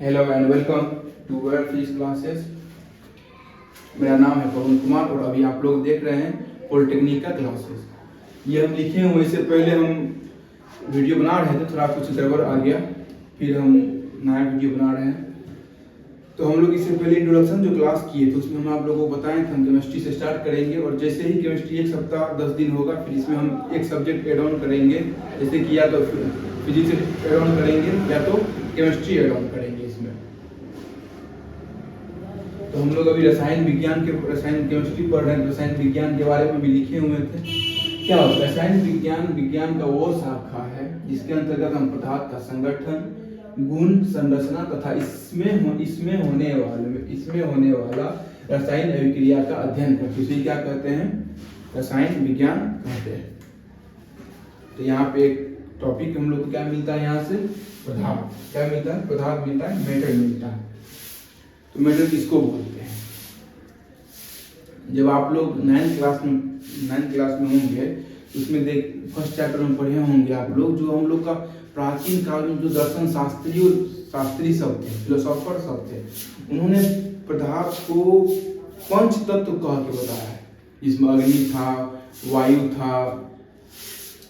Hello and welcome to world physics classes. मेरा नाम है पवन कुमार और अभी आप लोग देख रहे हैं पॉलिटेक्निक का क्लासेस। ये हम लिखे हुए, इससे पहले हम वीडियो बना रहे थे, थोड़ा कुछ गड़बड़ आ गया, फिर हम नया वीडियो बना रहे हैं। तो हम लोग इससे पहले इंट्रोडक्शन जो क्लास किए थे उसमें हम आप लोगों को बताएं थे हम केमिस्ट्री से स्टार्ट करेंगे और जैसे ही केमिस्ट्री एक सप्ताह 10 दिन होगा फिर इसमें हम एक सब्जेक्ट एड ऑन करेंगे, जैसे कि या तो फिजिक्स एड ऑन करेंगे या तो केमिस्ट्री एड ऑन करेंगे इसमें। तो हम लोग अभी रसायन केमिस्ट्री पढ़ रहे हैं, रसायन विज्ञान के बारे में भी लिखे हुए थे। क्या होता है रसायन विज्ञान का वो शाखा है जिसके अंतर्गत हम पदार्थ का संगठन, गुण, संरचना तथा इसमें होने वाला रसायन अभिक्रिया का अध्ययन करते हैं। इसे क्या कहते हैं? रसायन विज्ञान कहते हैं। तो यहाँ पे एक टॉपिक हम लोग को क्या मिलता है, यहाँ से पदार्थ क्या मिलता है, पदार्थ मिलता है, मेटल मिलता है। तो मेटल किसको बोलते हैं? जब आप लोग 9th क्लास में होंगे उसमें फर्स्ट चैप्टर में पढ़े होंगे आप लोग, जो हम लोग का प्राचीन काल में जो दर्शन शास्त्री सब थे, फिलोसोफर सब थे, उन्होंने पदार्थ को पंच तत्व कह के बताया है, जिसमें अग्नि था, वायु था,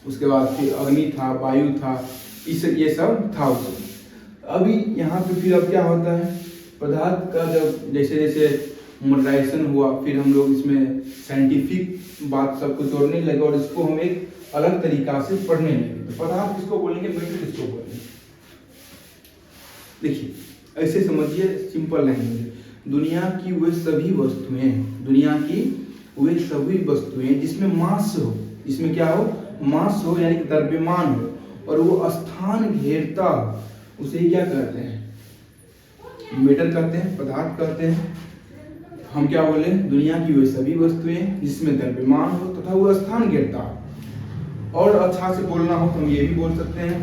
उसके बाद फिर अग्नि था, वायु था, ये सब था। अभी यहाँ पे फिर अब क्या होता है, पदार्थ का जब जैसे जैसे मॉडर्नाइजेशन हुआ फिर हम लोग इसमें साइंटिफिक बात सबको जोड़ने लगे और इसको हम एक अलग तरीका से पढ़ने लगे। तो पदार्थ किसको बोलेंगे, मेटल किसको बोलेंगे? देखिए ऐसे समझिए, सिंपल लैंग्वेज, दुनिया की वे सभी वस्तुएं जिसमें मास हो, जिसमें क्या हो, मास हो यानी कि द्रव्यमान हो और वो स्थान घेरता हो, उसे क्या कहते हैं? मेटल कहते हैं, पदार्थ कहते हैं। हम क्या बोले, दुनिया की वे सभी वस्तुएं जिसमें द्रव्यमान हो तथा वो स्थान घेरता हो। और अच्छा से बोलना हो तो हम ये भी बोल सकते हैं,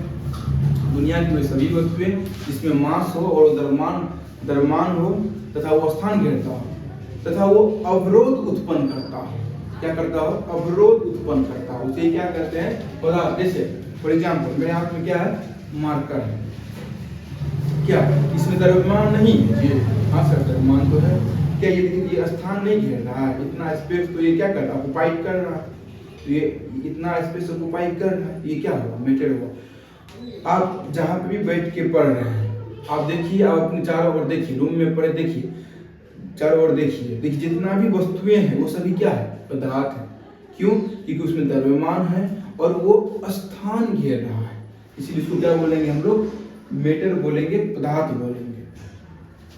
दुनिया की वे सभी वस्तुएं जिसमें मास हो और द्रव्यमान हो तथा वो स्थान घेरता हो तथा वो अवरोध उत्पन्न करता हो। क्या करता हो? अवरोध उत्पन्न करता हो, उसे क्या कहते हैं? पदार्थ। जैसे फॉर एग्जाम्पल मेरे हाथ में क्या है, मार्कर है, क्या इसमें द्रव्यमान नहीं है? हाँ सर द्रव्यमान तो है। क्या ये स्थान नहीं घेर रहा है, इतना स्पेस तो ये क्या कर रहा है, ऑक्युपाई कर रहा है, तो ये इतना स्पेस ऑक्युपाई कर रहा है, ये क्या हुआ, मेटल हुआ। आप जहाँ पे भी बैठ के पढ़ रहे हैं आप देखिए, आप अपने चारों ओर देखिए, रूम में पढ़े देखिए, चारों ओर देखिए, जितना भी वस्तुएं हैं वो सभी क्या है, पदार्थ है। क्यों? क्योंकि उसमें द्रव्यमान है और वो स्थान घेर रहा है, इसीलिए इसको क्या बोलेंगे हम लोग, मेटल बोलेंगे, पदार्थ बोलेंगे,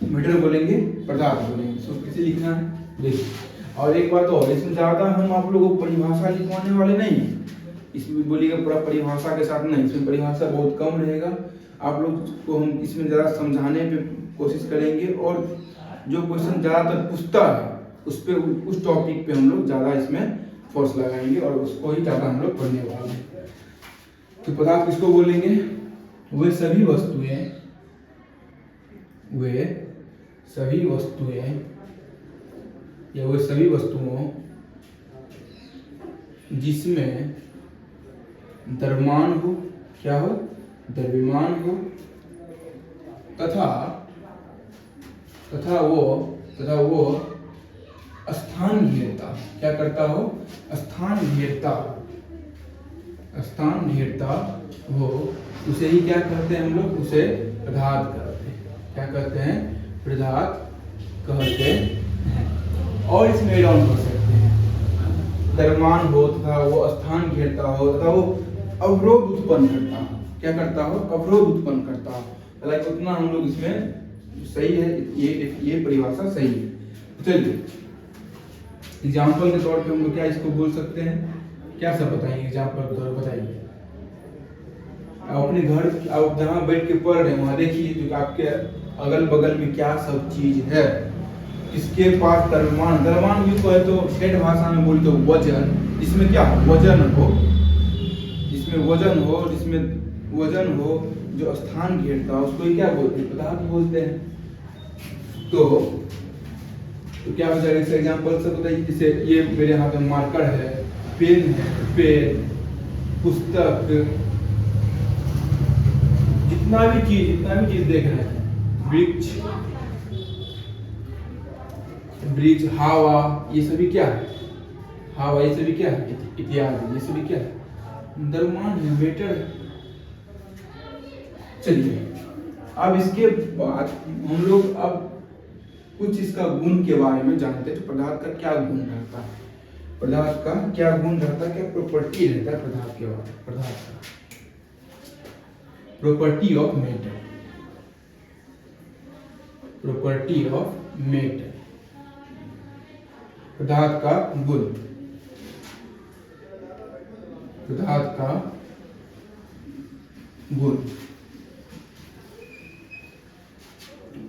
मेटल बोलेंगे, पदार्थ बोलेंगे। इसको कैसे लिखना है देखिए। और एक बात और, इसमें ज्यादा हम आप लोगों को परिभाषा लिखवाने वाले नहीं है, इसमें बोलिएगा पूरा परिभाषा के साथ नहीं, इसमें परिभाषा बहुत कम रहेगा। आप लोग को हम इसमें ज़्यादा समझाने पे कोशिश करेंगे और जो क्वेश्चन ज़्यादातर पूछता है उस टॉपिक पे हम लोग ज़्यादा इसमें फोर्स लगाएंगे और उसको ही ज़्यादा हम लोग पढ़ने वाले हैं। तो पदार्थ किसको बोलेंगे? वे सभी वस्तुओं जिसमें द्रव्यमान हो, क्या हो, द्रव्यमान हो तथा वो स्थान घेरता, क्या करता हो, स्थान घेरता हो, उसे ही क्या कहते हैं हम लोग, उसे पदार्थ कहते हैं। क्या कहते हैं? पदार्थ कहते हैं। और इसमें एड ऑन कर सकते हैं, द्रव्यमान हो तथा वो स्थान घेरता हो तथा वो अवरोध उत्पन्न करता हो। क्या करता हो? अवरोध उत्पन्न करता हो। हालांकि उतना हम लोग इसमें सही है, ये परिभाषा सही है। चलिए एग्जाम्पल के तौर पे हम लोग क्या इसको बोल सकते हैं, क्या सब बताएंगे एग्जाम्पल के तौर पर? बताइए आप अपने घर, आप जहाँ बैठ के पढ़ रहे हैं वहाँ देखिए जो आपके अगल बगल में क्या सब चीज है, किसके पास द्रव्यमान भी कहे तो ठेठ भाषा में बोलते हो वजन, जिसमें क्या वजन हो, जो स्थान घेरता है उसको क्या बोलते हैं, पदार्थ बोलते हैं। तो क्या हो जाएगा इस एग्जाम्पल से बताइए। जैसे ये मेरे हाथ में मार्कर है, पेन है, पेन, पुस्तक, जितना भी चीज देख रहे हैं वृक्ष, वृक्ष, हवा, ये सभी क्या है? हवा, ये सभी क्या है? इत्यादि, ये सभी क्या है? द्रव्यमान है, मैटर है। चलिए अब इसके बाद हम लोग अब कुछ इसका गुण के बारे में जानते हैं। तो पदार्थ का क्या गुण रहता है? पदार्थ का क्या गुण रहता है, क्या प्रॉपर्टी रहता है पदार्थ के बारे में? पदार्थ का property of matter, property of matter, पदार्थ का गुण, पदार्थ का गुण,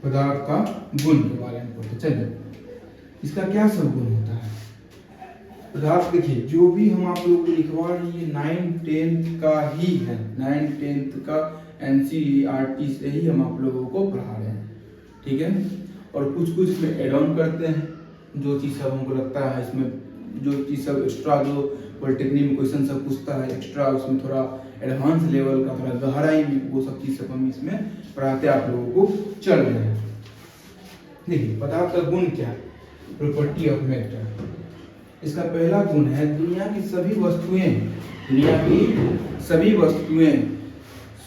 पदार्थ का गुण के बारे में पढ़ते। चलिए इसका क्या सब गुण होता है? पदार्थ देखिए, जो भी हम आप लोगों को लिखवा रहे हैं ये 9th 10th का ही है, 9th 10th का NCERT से ही हम आप लोगों को पढ़ा रहे हैं, ठीक है। और कुछ कुछ इसमें एड ऑन करते हैं, जो चीज़ सब हमको लगता है इसमें, जो चीज़ सब एक्स्ट्रा, जो पॉलिटेक्निक में क्वेश्चन सब पूछता है एक्स्ट्रा, उसमें थोड़ा एडवांस लेवल का, थोड़ा गहराई में, वो सब चीज़ सब हम इसमें पढ़ाते आप लोगों को चल रहे हैं। देखिए पदार्थ का गुण क्या है? Property of matter. इसका पहला गुण है दुनिया की सभी वस्तुएं, दुनिया की सभी वस्तुएं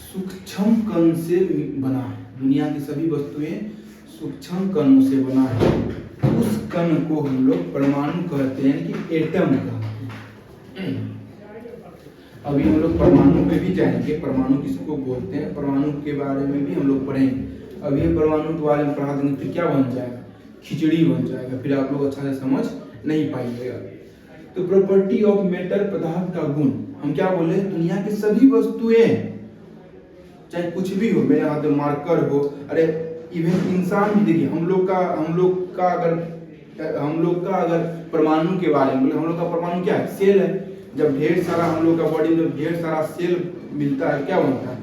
सूक्ष्म कण से बना है। दुनिया की सभी वस्तुएं सूक्ष्म कणों से बना है। उस कण को हम लोग परमाणु कहते हैं, कि एटम कहते हैं। अभी हम लोग परमाणु पे भी जाएंगे, परमाणु किसको बोलते हैं, परमाणु के बारे में भी हम लोग पढ़ेंगे। अभी परमाणु के बारे में पढ़ा देंगे फिर क्या बन जाएगा? खिचड़ी बन जाएगा, फिर आप लोग अच्छा से समझ नहीं पाइएगा। तो प्रॉपर्टी ऑफ मैटर, पदार्थ का गुण, हम क्या बोले? दुनिया की सभी वस्तुएं, चाहे कुछ भी हो, मेरे हाथ में मार्कर हो, अरे इवन इंसान भी, देखिए हम लोग का अगर परमाणु के बारे में, हम लोग का परमाणु क्या है? सेल है। जब ढेर सारा हम लोग का बॉडी में ढेर सारा सेल मिलता है, क्या बनता है?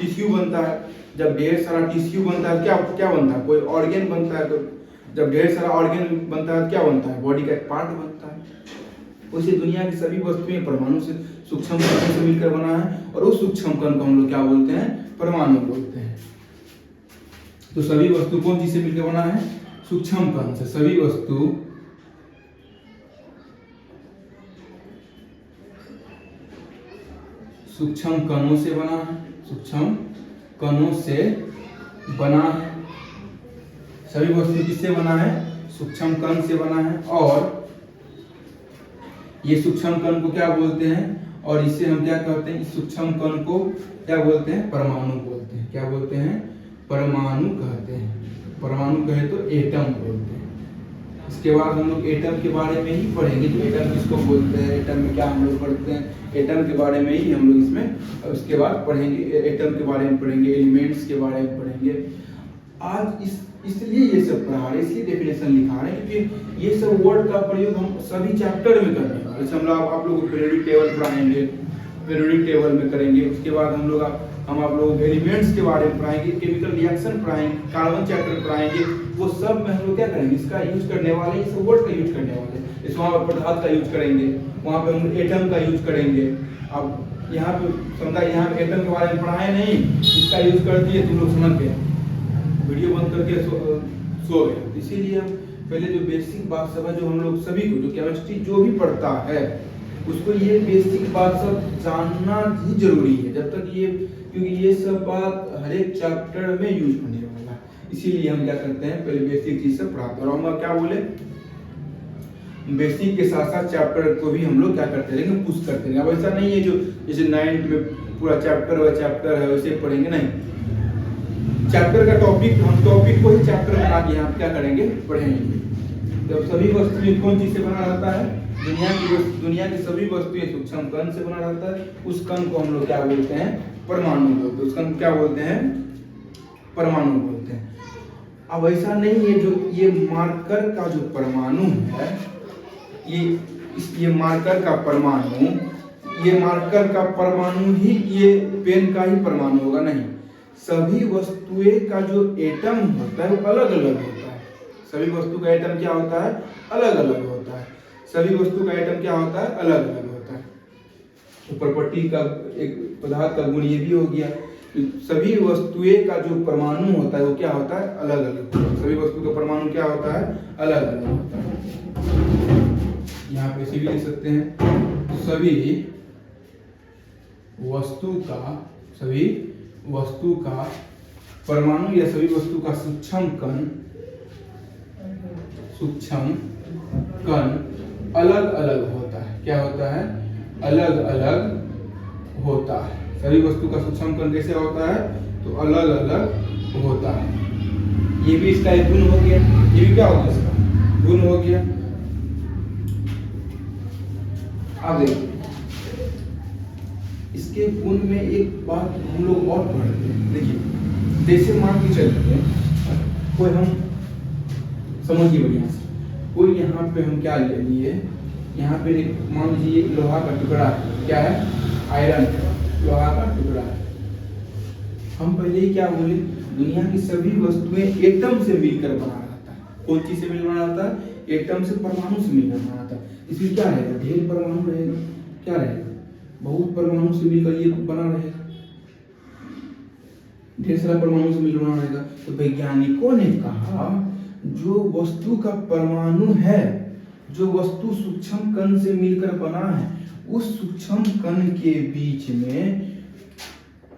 टिश्यू बनता है। जब ढेर सारा टिश्यू बनता है, क्या बनता है? कोई ऑर्गेन बनता है। तो जब ढेर सारा ऑर्गेन बनता है, क्या बनता है? बॉडी का एक पार्ट बनता है। उसी दुनिया की सभी वस्तुएं परमाणु से, सूक्ष्म कण से मिलकर बना है, और उस सूक्ष्म कण को हम लोग क्या बोलते हैं? परमाणु बोलते हैं। तो सभी वस्तु कौन चीज से मिलकर बना है? सूक्ष्म कण से। सभी वस्तु सूक्ष्म कणों से बना है, सूक्ष्म कणों से बना है। सभी वस्तु किससे बना है? सूक्ष्म कण से बना है। और ये सूक्ष्म कण को क्या बोलते हैं? और इसे हम क्या कहते हैं? इस सूक्ष्म कण को क्या बोलते हैं? परमाणु बोलते हैं। क्या बोलते हैं? परमाणु कहते हैं। परमाणु कहे तो एटम बोलते हैं। इसके बाद हम लोग एटम के बारे में ही पढ़ेंगे। तो एटम किसको बोलते हैं, एटम में क्या हम लोग पढ़ते हैं, एटम के बारे में ही हम लोग इसमें उसके बाद पढ़ेंगे। एटम के बारे में पढ़ेंगे, एलिमेंट्स के बारे में पढ़ेंगे। आज इसलिए ये सब पढ़ा रहे हैं, इसलिए डेफिनेशन लिखा रहे हैं, क्योंकि ये सब वर्ड का प्रयोग हम सभी चैप्टर में करने वाले। जैसे हम लोग आप लोगों को पीरियोडिक टेबल पढ़ाएंगे, पीरियोडिक टेबल में करेंगे। उसके बाद हम लोग एलिमेंट्स के बारे में पढ़ाएंगे, केमिकल रिएक्शन पढ़ाएंगे, कार्बन चैप्टर पढ़ाएंगे। वो सब में हम लोग क्या करेंगे? इसका यूज करने वाले, इस वर्ड का यूज करने वाले। इस वहाँ पर पदार्थ का यूज करेंगे, वहाँ पे हम एटम का यूज करेंगे। अब यहाँ पे समझा, यहाँ पे एटम के बारे में पढ़ाए नहीं, इसका यूज कर दिए, तुम लोग समझ गए, वीडियो बंद करके सो गए। इसीलिए हम पहले जो बेसिक बात सब है, जो हम लोग सभी को, जो केमिस्ट्री जो भी पढ़ता है, उसको ये बेसिक बात सब जानना ही जरूरी है। जब तक ये, क्योंकि ये सब बात हर एक चैप्टर में यूज होने वाला है। इसीलिए हम क्या करते हैं? पहले बेसिक चीज सब पढ़ाते हैं। और हम क्या बोले, बेसिक के साथ साथ चैप्टर को भी हम लोग क्या करते रहेंगे? पुश करते रहेंगे। अब ऐसा नहीं है जो जैसे 9th में पूरा चैप्टर है वैसे पढ़ेंगे, नहीं। चैप्टर का टॉपिक, हम टॉपिक को ही चैप्टर बना के यहाँ क्या करेंगे? पढ़ेंगे। जब सभी वस्तुएं कौन चीज से बना रहता है? दुनिया की सभी वस्तुएं सूक्ष्म कण से बना रहता है। उस कण को हम लोग क्या बोलते हैं? परमाणु बोलते हैं। उस कण को क्या बोलते हैं? परमाणु बोलते हैं। अब ऐसा नहीं है, जो ये मार्कर का जो परमाणु है, ये मार्कर का परमाणु, ये मार्कर का परमाणु ही ये पेन का ही परमाणु होगा, नहीं। सभी वस्तुएं का जो एटम होता है वो अलग अलग होता है। सभी वस्तु का एटम क्या होता है? अलग अलग होता है। सभी वस्तु का एटम क्या होता है? अलग अलग होता है। तो प्रॉपर्टी का एक पदार्थ का गुण ये भी हो गया। सभी वस्तुएं का जो परमाणु होता है वो क्या होता है, अलग अलग। सभी वस्तु का परमाणु क्या होता है, अलग अलग होता है। यहाँ पे इसे भी लिख सकते हैं, सभी वस्तु का परमाणु या सभी वस्तु का सूक्ष्म कण अलग अलग होता है। क्या होता है, अलग अलग होता है। सभी वस्तु का सूक्ष्म कण कैसे होता है, तो अलग अलग होता है। ये भी इसका एक गुण हो गया, ये भी क्या हो गया, इसका गुण हो गया। अब देखिए इसके गुण में एक बात हम लोग और पढ़ते हैं। देखिए जैसे मान के चलते हैं कोई, हम समझिए बढ़िया से, कोई यहाँ पे हम क्या ले लिए, यहाँ पे मान लीजिए एक लोहा का टुकड़ा है, क्या है, आयरन, लोहा का टुकड़ा है। हम पहले ही क्या बोले, दुनिया की सभी वस्तुएं एटम से मिलकर बना रहता है। कौन चीज से मिलकर बना रहता है, एटम से, परमाणु से मिलकर बना रहता है। इसमें क्या रहेगा, ढेर परमाणु रहेगा, क्या रहेगा, बहुत परमाणु से मिलकर ये बना रहेगा, ढेर सारा परमाणु से मिलकर बना रहेगा। तो वैज्ञानिकों ने कहा जो वस्तु का परमाणु है, जो वस्तु सूक्ष्म कण से मिलकर बना है, उस सूक्ष्म कण के बीच में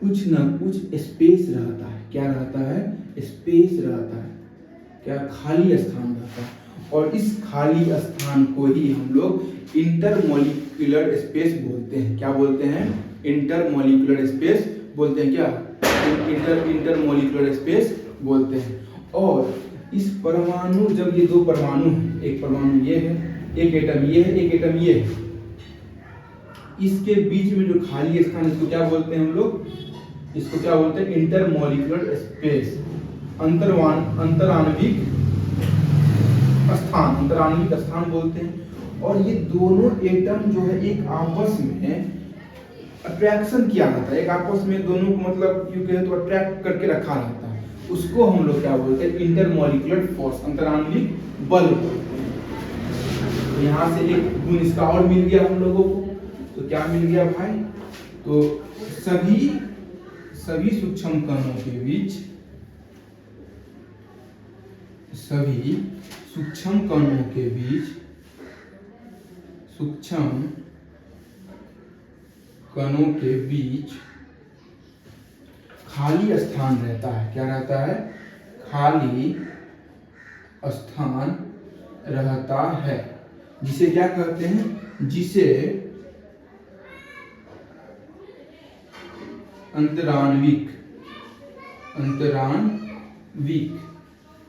कुछ न कुछ स्पेस रहता है। क्या रहता है, स्पेस रहता है, क्या, खाली स्थान रहता है। और इस खाली स्थान को ही हम लोग इंटरमॉलिक्यूलर स्पेस बोलते हैं। क्या बोलते हैं, इंटरमॉलिक्यूलर स्पेस बोलते हैं। क्या, इंटरमॉलिक्यूलर स्पेस बोलते हैं। और इस परमाणु, जब ये दो परमाणु हैं, एक परमाणु ये है, एक एटम ये है, एक एटम ये है, इसके बीच में जो खाली स्थान, इसको क्या बोलते हैं हम लोग, इसको क्या बोलते हैं, इंटरमॉलिक्यूलर स्पेस, अंतराण्विक स्थान बोलते हैं। और ये दोनों एटम जो है एक आपस में अट्रैक्शन किया रहता है, एक आपस में दोनों को मतलब यूं कहें तो अट्रैक्ट करके रखा रहता है। उसको हम लोग क्या बोलते हैं, इंटरमॉलिक्यूलर फोर्स, अंतराण्विक बल। तो यहाँ से एक गुण इसका और मिल गया हम लोगों को। तो क्या मिल गया भाई, तो सभी सूक्ष्म कणों के बीच, सभी सूक्ष्म कणों के बीच, सूक्ष्म कणों के बीच खाली स्थान रहता है। क्या रहता है, खाली स्थान रहता है, जिसे क्या कहते हैं, जिसे अंतराण्विक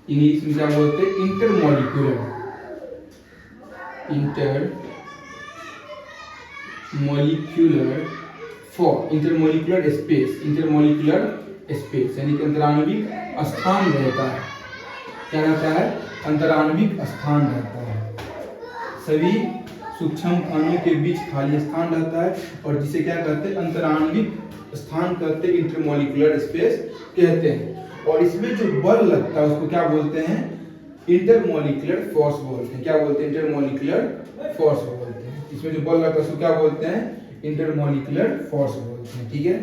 इंग्लिश में क्या बोलते हैं, इंटरमॉलिक्यूलर स्पेस यानी कि अंतराण्विक स्थान रहता है। क्या रहता है, अंतराण्विक स्थान रहता है। सभी सूक्ष्म कणों के बीच खाली स्थान रहता है, और जिसे क्या कहते हैं, अंतराण्विक स्थान कहते हैं, इंटरमॉलिक्यूलर स्पेस कहते हैं। और इसमें जो बल लगता है उसको क्या बोलते हैं, इंटरमॉलिक्यूलर फोर्स बोलते हैं। क्या बोलते हैं, इंटरमॉलिक्यूलर फोर्स बोलते हैं। इसमें जो बल लगता है उसको क्या बोलते हैं, इंटरमॉलिक्यूलर फोर्स बोलते हैं। ठीक है,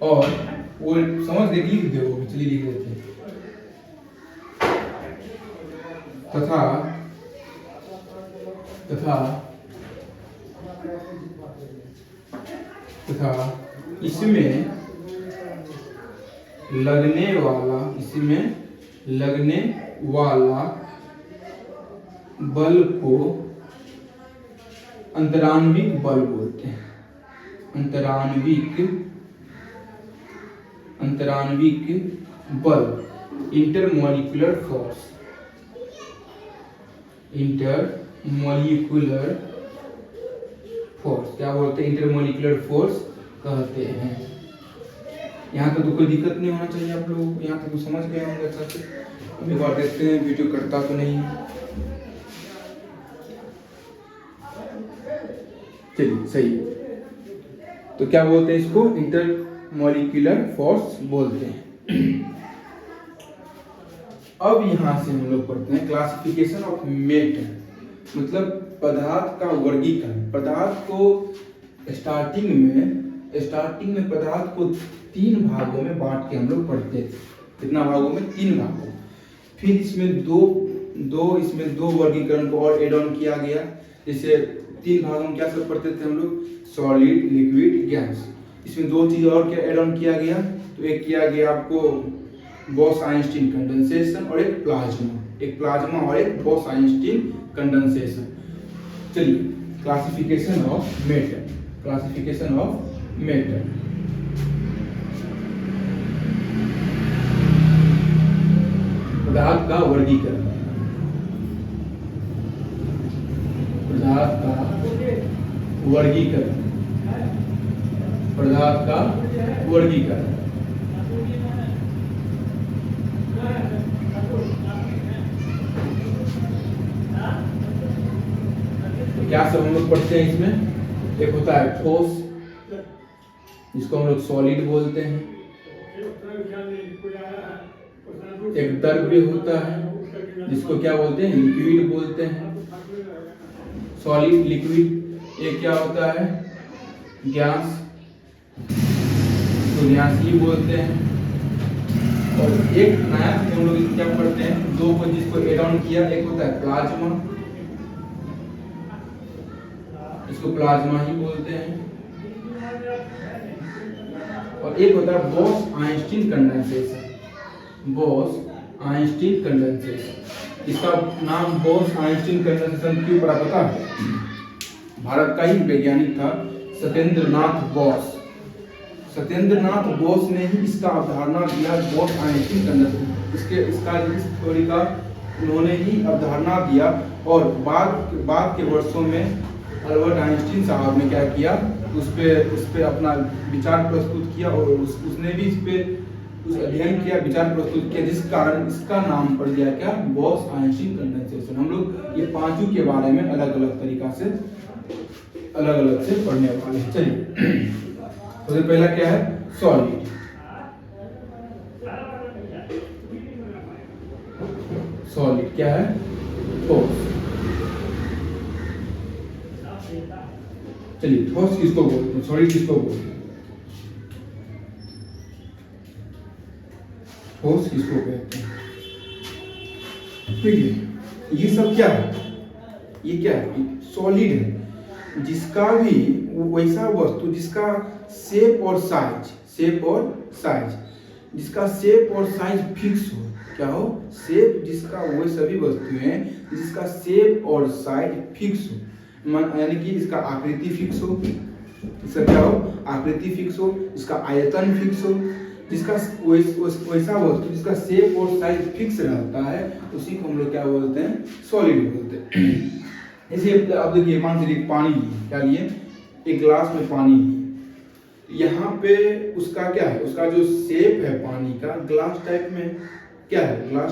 और वो समझ दे, लिख दो, चलिए लिख देते हैं। तथा इसमें लगने वाला बल को अंतराण्विक बल बोलते हैं। अंतराण्विक बल, इंटरमॉलिक्यूलर फोर्स, क्या बोलते हैं, इंटरमॉलिक्यूलर फोर्स कहते हैं। यहाँ तक तो कोई दिक्कत नहीं होना चाहिए आप लोगों को, यहाँ तक तो समझ गए होंगे अच्छा से। एक बार देखते हैं वीडियो करता तो नहीं। चलिए सही है। तो क्या बोलते हैं इसको, इंटरमॉलिक्यूलर फोर्स बोलते हैं। अब यहां से हम लोग पढ़ते हैं क्लासिफिकेशन ऑफ मैटर, मतलब पदार्थ का वर्गीकरण। पदार्थ को स्टार्टिंग में स्टार्टिंग में पदार्थ को 3 भागों में बांट के हम लोग पढ़ते थे। कितना भागों में? 3 भागों। फिर इसमें दो वर्गीकरण को और एड ऑन किया गया। जैसे 3 भागों में क्या सब पढ़ते थे हम लोग? Solid, liquid, gas. इसमें 2 चीज और क्या एड ऑन किया गया? तो एक किया गया आपको बॉस-आइंस्टीन कंडेंसेशन और एक प्लाज्मा और एक बॉस-आइंस्टीन कंडेंसेशन। चलिए, क्लासिफिकेशन ऑफ मैटर। पदार्थ का वर्गीकरण। क्या सब हम लोग पढ़ते हैं इसमें? एक होता है ठोस, जिसको हम लोग सॉलिड बोलते हैं। एक द्रव्य होता है, जिसको क्या बोलते हैं? लिक्विड बोलते हैं। Solid, liquid. एक क्या होता है? गैस, तो गैसीय बोलते हैं। और एक नया हम लोग क्या पढ़ते हैं? 2 को जिसको एड ऑन किया, एक होता है प्लाज्मा, इसको प्लाज्मा ही बोलते हैं। और एक होता है बॉस-आइंस्टीन कंडेंसेशन। इसका नाम बॉस-आइंस्टीन कंडेंसेशन क्यों पड़ा पता है? भारत का ही वैज्ञानिक था सत्येंद्रनाथ बोस ने ही इसका अवधारणा दिया, बॉस-आइंस्टीन कंडेंसेशन। इसका इस थ्योरी का उन्होंने ही अवधारणा दिया। और बाद के वर्षों में अल्बर्ट आइंस्टीन साहब ने क्या किया? उस पे अपना विचार प्रस्तुत किया और उसने भी इस पे अध्ययन किया, विचार प्रस्तुत किया, जिस कारण इसका नाम पड़ गया क्या? Boss-Einstein condensation. हम लोग ये पांचों के बारे में अलग अलग तरीका से पढ़ने वाले हैं। चलिए, सबसे पहला क्या है? सॉलिड। क्या है? ठोस। चलिए, ठोस किसको बोलते हैं? सॉलिड किसको बोलते हैं? ठोस किसको कहते हैं? देखिए, ये सब क्या है? ये क्या है? सॉलिड है, जिसका भी वैसा वस्तु जिसका शेप और साइज जिसका शेप और साइज फिक्स हो। क्या हो? शेप, जिसका वो सभी वस्तुएं जिसका शेप और साइज फिक्स हो, यानी कि इसका आकृति फिक्स हो। इसका क्या हो? आकृति फिक्स हो, इसका आयतन फिक्स हो, जिसका वैसा वस्तु जिसका शेप और साइज फिक्स रहता है, उसी को हम लोग क्या बोलते हैं? सॉलिड बोलते हैं। जैसे अब देखिए, मान लीजिए पानी लिए, क्या लिए? एक गिलास में पानी लिए। यहाँ पे उसका क्या है? उसका जो शेप है पानी का, ग्लास टाइप में क्या है? ग्लास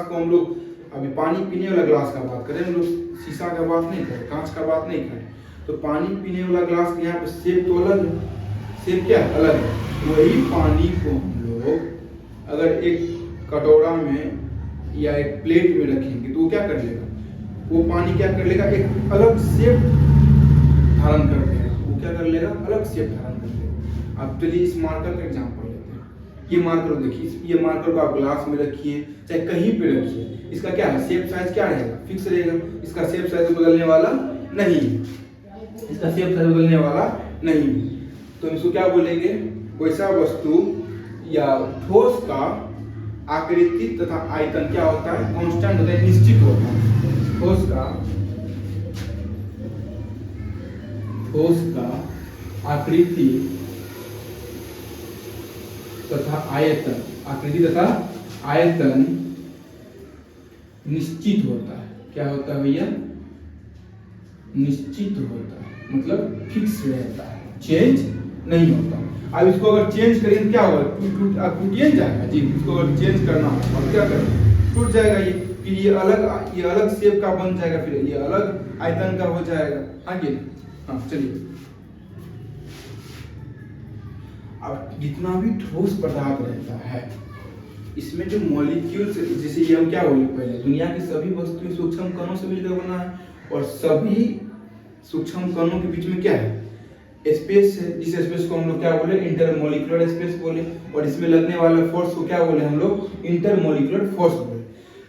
को हम लोग अभी पानी पीने वाला ग्लास का बात करें, हम लोग शीशा का बात नहीं करें, कांच का बात नहीं करें। तो पानी पीने वाला ग्लास यहाँ पे शेप तो अलग है, शेप क्या है? अलग है। वही पानी को हम लोग अगर एक कटोरा में या एक प्लेट में रखेंगे तो वो क्या कर लेगा? वो पानी क्या कर लेगा? एक अलग शेप धारण कर लेगा। वो क्या कर लेगा? अलग शेप धारण कर लेगा। अब चलिए इस मार्कर का एग्जांपल लेते हैं। ये मार्कर देखिए, ये मार्कर को आप ग्लास में रखिए, चाहे कहीं पे रखिए, इसका क्या है? शेप साइज क्या रहेगा? फिक्स रहेगा। इसका शेप साइज बदलने वाला नहीं, तो इसको क्या बोलेंगे? वैसा वस्तु या ठोस का आकृति तथा आयतन क्या होता है? कांस्टेंट होता है, निश्चित होता है। ठोस का आकृति तथा आयतन निश्चित होता है। क्या होता है भैया? निश्चित होता है, मतलब फिक्स रहता है, चेंज नहीं होता। अब इसको अगर चेंज करें तो क्या होगा? टूट जाएगा जी। इसको अगर चेंज करना हो और क्या करें? टूट जाएगा ये। फिर ये अलग शेप का बन जाएगा, फिर ये अलग आयतन का हो जाएगा। आगे चलिए, अब जितना भी ठोस पदार्थ रहता है, इसमें जो मॉलिक्यूल्स, जैसे ये हम क्या बोले पहले, दुनिया की सभी वस्तुएं सूक्ष्म कणों से मिलकर बना है, और सभी सूक्ष्म कणों के बीच में क्या है? स्पेस है, जिस स्पेस को हम लोग क्या बोले, इंटरमोलिकुलर स्पेस बोले, और इसमें लगने वाला फोर्स को क्या बोले हम लोग, इंटरमोलिकुलर फोर्स बोले।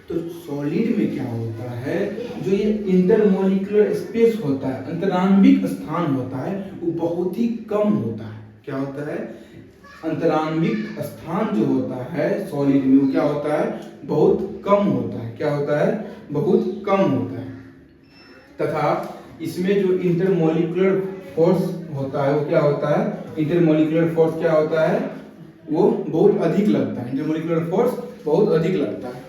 तो सॉलिड में क्या होता है, जो ये इंटरमोलिकुलर स्पेस होता है, अंतराण्विक स्थान होता है, वो बहुत ही कम होता है। क्या होता है, अंतराण्विक स्थान जो होता है सॉलिड में, वो क्या होता है, बहुत कम होता है। क्या होता है, बहुत कम होता है। तथा इसमें जो इंटरमोलिकुलर फोर्स होता है वो क्या होता है, इंटरमोलिकुलर फोर्स क्या होता है, वो बहुत अधिक लगता है। इंटरमोलिकुलर फोर्स बहुत अधिक लगता है।